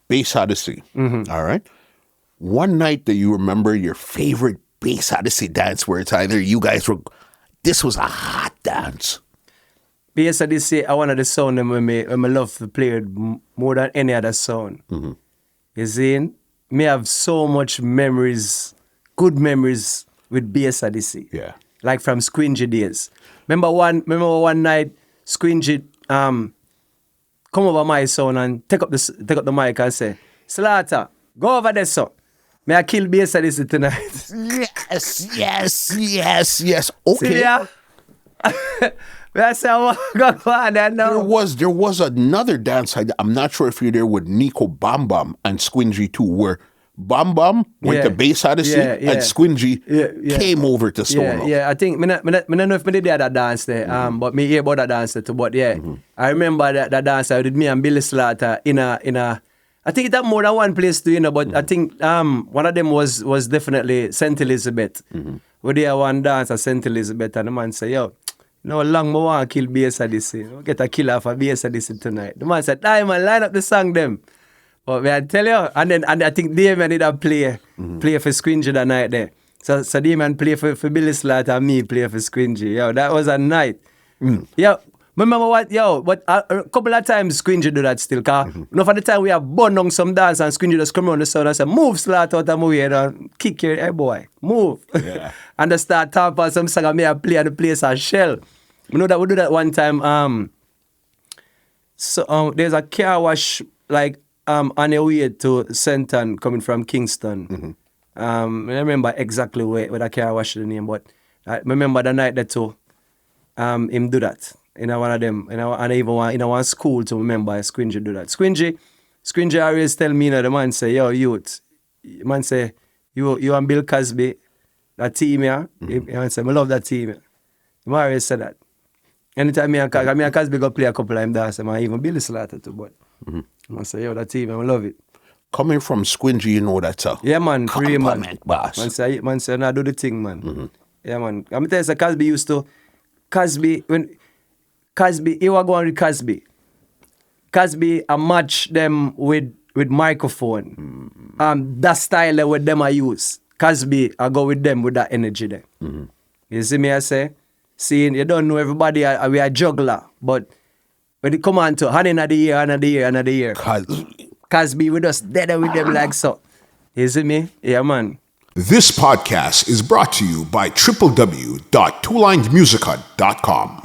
Bass Odyssey. All right. One night that you remember your favorite Bass Odyssey dance where it's either you guys were, this was a hot dance. Bass Odyssey, I one of the sound that I love to play it more than any other sound. You see, me have so much memories, good memories with Bass Odyssey. Yeah. Like from Squingy days. Remember one night, Squingy come over my son and take up the mic and say, Slaughter, go over there, son. May I kill Bass Odyssey tonight? Yes. Okay. See ya? I say, go on there now. There was another dance. I'm not sure if you're there with Nico Bam Bam and Squingy too, where Bam Bam went to Bass Odyssey and Squingy came over to solo. Yeah. I think I don't know if I did that dance there, but me hear about that dance there too. But I remember that dance I did me and Billy Slaughter in a. I think it had more than one place too, but I think one of them was definitely St. Elizabeth. We did one dance at St. Elizabeth, and the man said, "Yo, no long more want to kill Bass Odyssey. We'll get a killer for Bass Odyssey tonight." The man said, "Hey man, line up the song them." But may I tell you, and I think Damien did a play for Squingy that night there. So Damien play for Billy Slaughter and me play for Squingy. Yo, that was a night. Yo, remember what a couple of times Squingy do that still. Cause enough of the time we have burned on some dance and Squingy just come around the sound and say, "Move Slaughter out of my way and kick your hey boy, move." Yeah. And they start talking about some song and me I play and the place a shell. You know that we do that one time. So there's a car wash like on your way to Senton coming from Kingston. I remember exactly where the car wash the name, but I remember the night that too. Him do that. One of them. And I even want in one school to remember Squingy do that. Squingy always tell me, the man say, "Yo, youth." The man say, you and Bill Cosby, that team here. He say, "I love that team here." The man always say that. Anytime me and Cosby go play a couple of them dance, I even Billy Slaughter too, but I say, "Yo, that team, I love it." Coming from Squingy, you know that's a compliment, boss. Man say, "Nah, do the thing, man." Yeah, man. I'm telling you, Cosby used to, he was going with Cosby. Cosby, I match them with microphone. That style that with them I use. Cosby, I go with them with that energy there. You see me, I say? See, you don't know everybody, we are juggler, but when it come on to hand in another year. Cosby, we just dead with them like so. You see me? Yeah, man. This podcast is brought to you by www.twolinedmusica.com.